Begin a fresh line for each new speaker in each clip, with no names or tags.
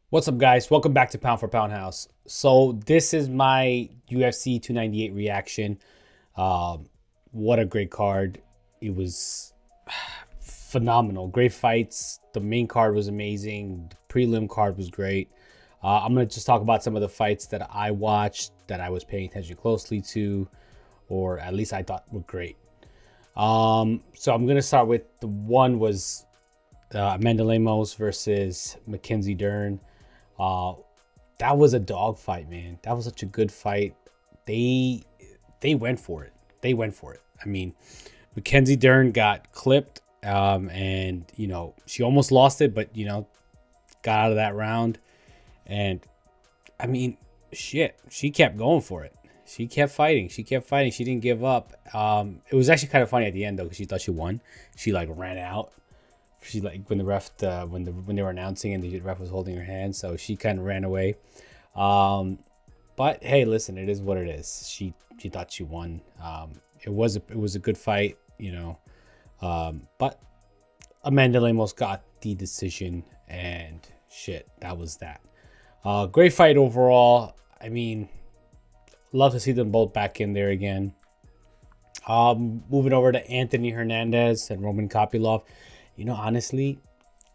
What's up, guys? Welcome back to Pound for Pound House. So this is my UFC 298 reaction. What a great card! It was phenomenal. Great fights. The main card was amazing. The prelim card was great. I'm gonna just talk about some of the fights that I watched that I was paying attention closely to, or at least I thought were great. So I'm gonna start with the one was Amanda Lemos versus Mackenzie Dern. Uh, that was a dog fight, man. That was such a good fight. They they went for it. They went for it. I mean, Mackenzie Dern got clipped, and she almost lost it, but got out of that round. And I mean, shit, she kept going for it. She kept fighting. She kept fighting. She didn't give up. It was actually kind of funny at the end though, because she thought she won. She like ran out. She like when the ref when they were announcing and the ref was holding her hand, so she kind of ran away. But hey, listen, it is what it is. She thought she won. It was a good fight, but Amanda Lemos got the decision, and shit, that was that. Great fight overall. I mean, love to see them both back in there again. Moving over to Anthony Hernandez and Roman Kopylov. Honestly,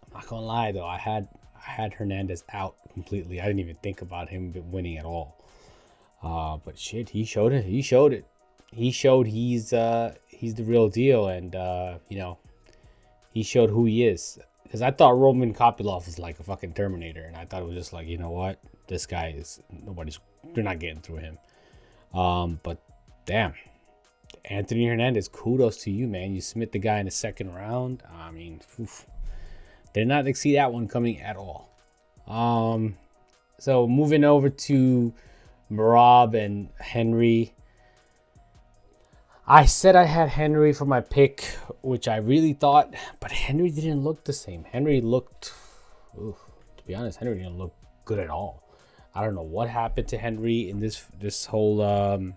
I'm not gonna lie though. I had Hernandez out completely. I didn't even think about him winning at all. But shit, he showed it. He showed it. He showed he's the real deal, and he showed who he is. Because I thought Roman Kopylov was like a fucking Terminator, and I thought it was just like, you know what, this guy is they're not getting through him. But damn, Anthony Hernandez, kudos to you, man. You submit the guy in the second round. I mean, did not see that one coming at all. So moving over to Marab and Henry. I said I had Henry for my pick, which I really thought, but Henry didn't look the same. Henry looked, to be honest, Henry didn't look good at all. I don't know what happened to Henry in this whole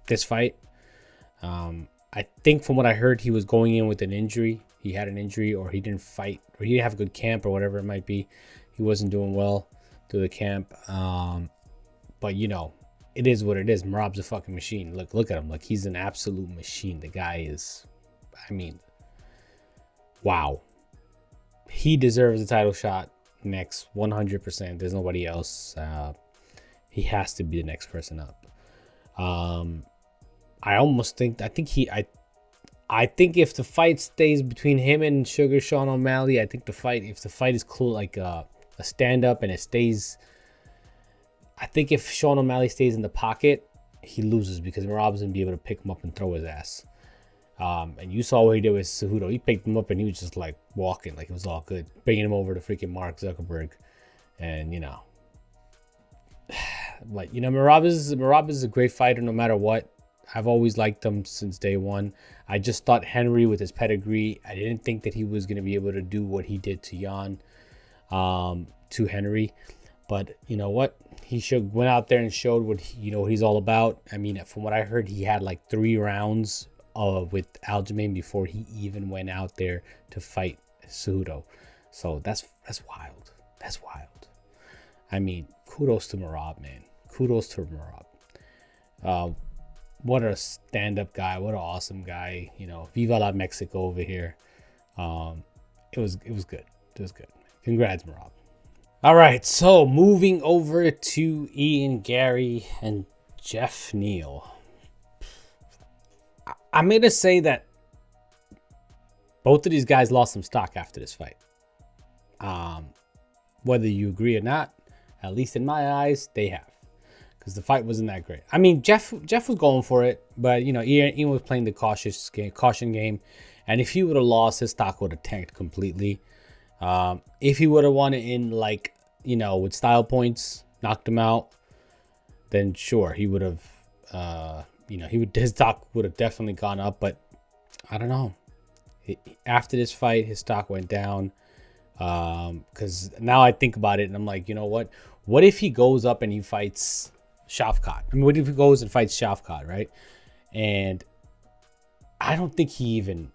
this fight. I think from what I heard, he was going in with an injury. He had an injury, or he didn't fight, or he didn't have a good camp, or whatever it might be. He wasn't doing well through the camp. But it is what it is. Marab's a fucking machine. Look at him. Like, he's an absolute machine. The guy is, I mean, wow. He deserves a title shot next, 100%. There's nobody else. He has to be the next person up. I think if the fight stays between him and Sugar Sean O'Malley, I think if the fight is cool, like a stand up, and it stays, I think if Sean O'Malley stays in the pocket, he loses, because Marab's gonna be able to pick him up and throw his ass. And you saw what he did with Cejudo. He picked him up and he was just like walking, like it was all good, bringing him over to freaking Mark Zuckerberg, and Marab is a great fighter no matter what. I've always liked him since day one. I just thought Henry, with his pedigree, I didn't think that he was going to be able to do what he did to Jan, to Henry. But you know what? He went out there and showed what he's all about. I mean, from what I heard, he had like 3 rounds with Aljamain before he even went out there to fight Cejudo. So that's wild. That's wild. I mean, kudos to Marab, man. Kudos to Marab. What a stand-up guy. What an awesome guy. Viva la Mexico over here. It was good. It was good. Congrats, Marab. All right, so moving over to Ian Gary and Jeff Neal. I'm going to say that both of these guys lost some stock after this fight. Whether you agree or not, at least in my eyes, they have. Because the fight wasn't that great. I mean, Jeff was going for it, but Ian was playing the caution game, and if he would have lost, his stock would have tanked completely. If he would have won it in with style points, knocked him out, then sure, he would have his stock would have definitely gone up. But I don't know. After this fight, his stock went down. Because now I think about it and I'm like, you know what? What if he goes up and he fights Shavkat? I mean, what if he goes and fights Shavkat, right? And I don't think he even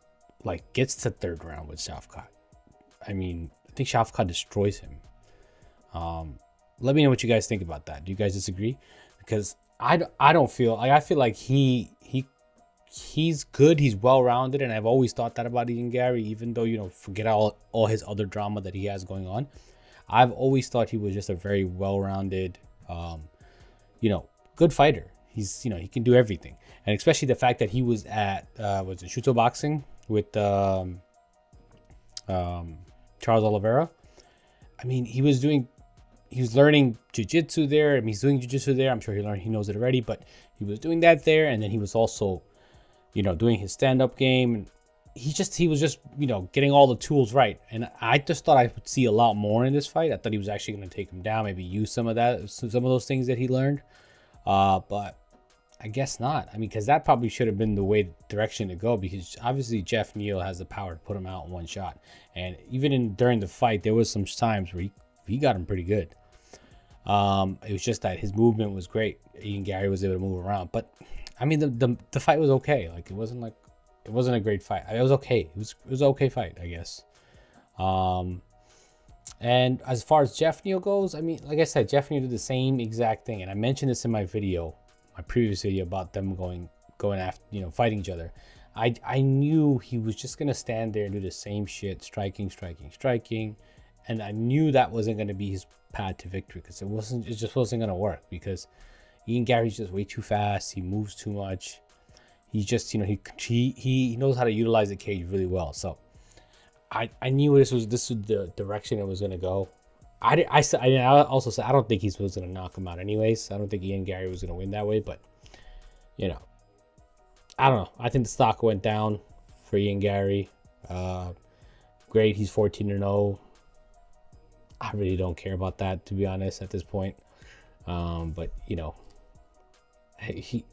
gets to third round with Shavkat. I mean, I think Shavkat destroys him. Let me know what you guys think about that. Do you guys disagree? Because I don't feel like, I feel like he's good. He's well rounded, and I've always thought that about Ian Gary. Even though, you know, forget all his other drama that he has going on, I've always thought he was just a very well rounded, you know, good fighter. He's, you know, he can do everything, and especially the fact that he was at was it Shuto Boxing with Charles Oliveira. I mean, he was learning jiu-jitsu there. I mean, he's doing jiu-jitsu there. I'm sure he knows it already, but he was doing that there. And then he was also, you know, doing his stand-up game. And he was just, you know, getting all the tools right. And I just thought I would see a lot more in this fight. I thought he was actually going to take him down, maybe use some of those things that he learned. But I guess not. I mean, because that probably should have been the direction to go, because obviously Jeff Neal has the power to put him out in one shot. And even during the fight, there was some times where he got him pretty good. It was just that his movement was great. Ian Gary was able to move around, but I mean, the fight was okay. Like, it wasn't a great fight. It was okay. It was an okay fight, I guess. And as far as Jeff Neal goes, I mean, like I said, Jeff Neal did the same exact thing, and I mentioned this in my previous video about them going after, you know, fighting each other. I knew he was just gonna stand there and do the same shit, striking, and I knew that wasn't gonna be his path to victory, because it just wasn't gonna work, because Ian Gary's just way too fast. He moves too much. He just, you know, he knows how to utilize the cage really well. So I knew this was the direction it was gonna go. I also said I don't think he was gonna knock him out anyways. I don't think Ian Gary was gonna win that way, but you know, I don't know. I think the stock went down for Ian Gary. Great, he's 14-0. I really don't care about that, to be honest, at this point. But you know, he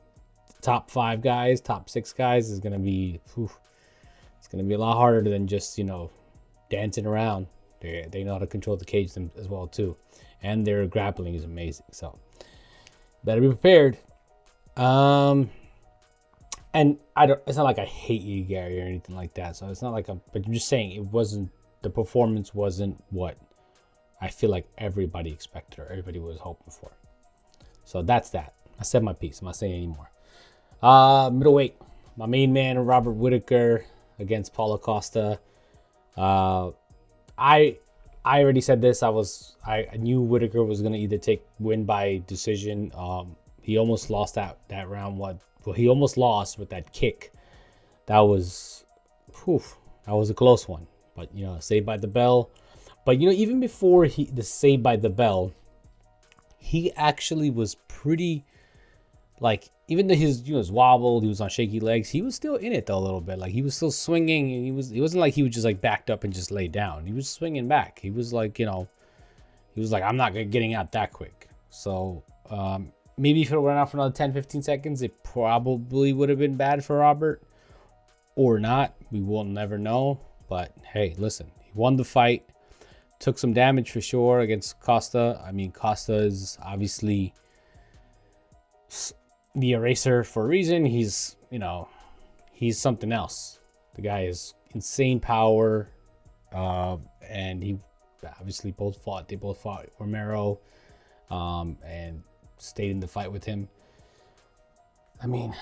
top 5 guys, top 6 guys is gonna be, it's gonna be a lot harder than just, you know, dancing around. They know how to control the cage them as well too, and their grappling is amazing. So better be prepared. And it's not like I hate you, Gary, or anything like that. So it's not like but I'm just saying the performance wasn't what I feel like everybody expected or everybody was hoping for. So that's that. I said my piece. I'm not saying anymore. Middleweight, my main man Robert Whittaker against Paulo Costa. I already said this. I knew Whittaker was gonna either win by decision. He almost lost that round. He almost lost with that kick. That was a close one. But you know, saved by the bell. But you know, even before the saved by the bell, he actually was pretty, like, even though his wobbled, he was on shaky legs, he was still in it though a little bit. Like, he was still swinging, and it wasn't like he was just like backed up and just laid down. He was swinging back. He was like, you know, I'm not getting out that quick. So maybe if it went out for another 10-15 seconds, it probably would have been bad for Robert, or not. We will never know. But hey, listen, he won the fight. Took some damage for sure against Costa. I mean, Costa is obviously the eraser for a reason. He's something else. The guy is insane power, and he obviously both fought Romero, and stayed in the fight with him. I mean,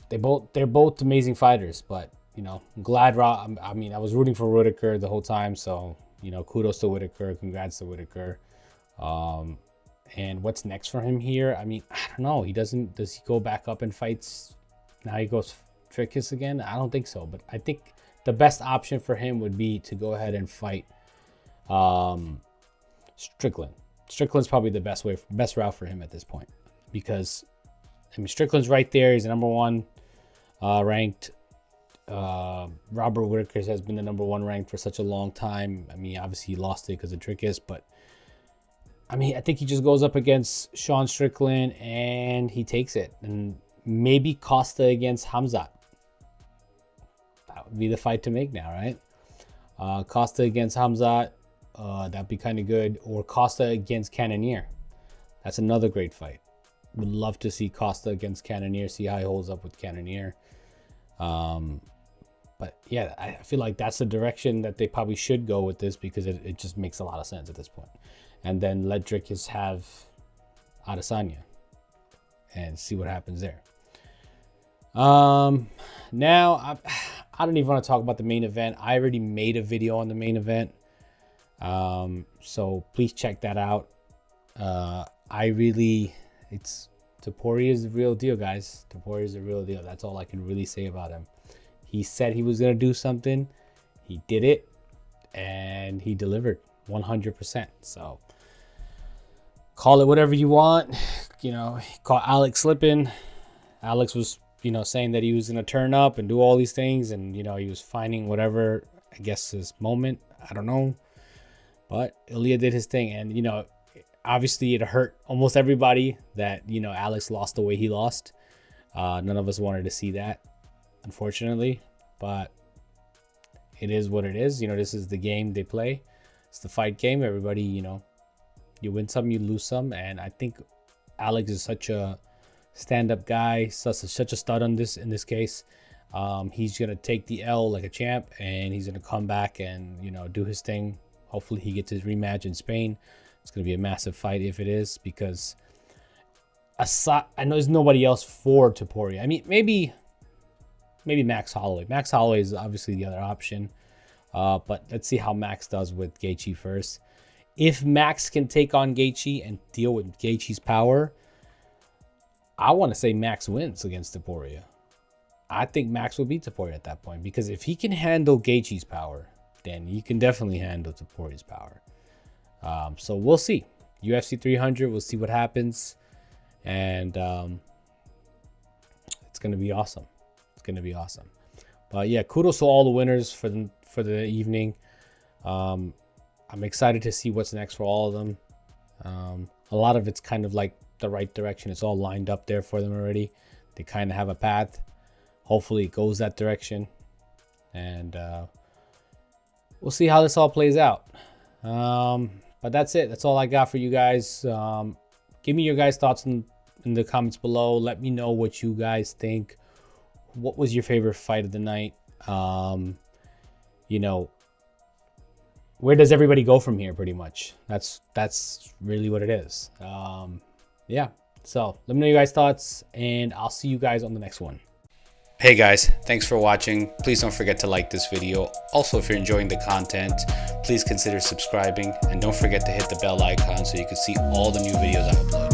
they're both amazing fighters, but you know, I'm glad. I was rooting for Whittaker the whole time, so you know, kudos to Whittaker, congrats to Whittaker. And what's next for him here? I mean, I don't know. Does he go back up and fights? Now he goes Trickus again? I don't think so. But I think the best option for him would be to go ahead and fight Strickland. Strickland's probably the best route for him at this point, because I mean, Strickland's right there. He's the number 1 ranked. Robert Whittaker has been the number 1 ranked for such a long time. I mean, obviously he lost it because of Trickus, but I mean, I think he just goes up against Sean Strickland and he takes it. And maybe Costa against Hamzat. That would be the fight to make now, right? Costa against Hamzat, that'd be kind of good. Or Costa against Cannonier. That's another great fight. Would love to see Costa against Cannonier, see how he holds up with Cannonier. But yeah, I feel like that's the direction that they probably should go with this, because it just makes a lot of sense at this point. and then let Dricus have Adesanya and see what happens there. Now I don't even want to talk about the main event. I already made a video on the main event. So please check that out. Topuria is the real deal, guys. Topuria is the real deal. That's all I can really say about him. He said he was going to do something. He did it, and he delivered 100%. So call it whatever you want. Call Alex slipping. Alex was, saying that he was going to turn up and do all these things, and, he was finding whatever, I guess, his moment. I don't know. But Ilya did his thing, and, obviously it hurt almost everybody that, Alex lost the way he lost. None of us wanted to see that, unfortunately. But it is what it is. This is the game they play. It's the fight game. Everybody, you win some, you lose some. And I think Alex is such a stand-up guy, such a stud in this case. He's gonna take the L like a champ, and he's gonna come back and do his thing. Hopefully he gets his rematch in Spain. It's gonna be a massive fight if it is, because I know there's nobody else for Topuria. I mean, maybe Max Holloway. Max Holloway is obviously the other option, but let's see how Max does with Gaethje first. If Max can take on Gaethje and deal with Gaethje's power, I want to say Max wins against Topuria. I think Max will beat Topuria at that point, because if he can handle Gaethje's power, then he can definitely handle Topuria's power. So we'll see. UFC 300, we'll see what happens. And it's going to be awesome. It's going to be awesome. But yeah, kudos to all the winners for the evening. I'm excited to see what's next for all of them. A lot of it's kind of like the right direction. It's all lined up there for them already. They kind of have a path. Hopefully it goes that direction. And we'll see how this all plays out. But that's it. That's all I got for you guys. Give me your guys' thoughts in the comments below. Let me know what you guys think. What was your favorite fight of the night? Where does everybody go from here, pretty much? That's really what it is. Yeah. So let me know your guys' thoughts, and I'll see you guys on the next one. Hey guys, thanks for watching. Please don't forget to like this video. Also, if you're enjoying the content, please consider subscribing, and don't forget to hit the bell icon so you can see all the new videos I upload.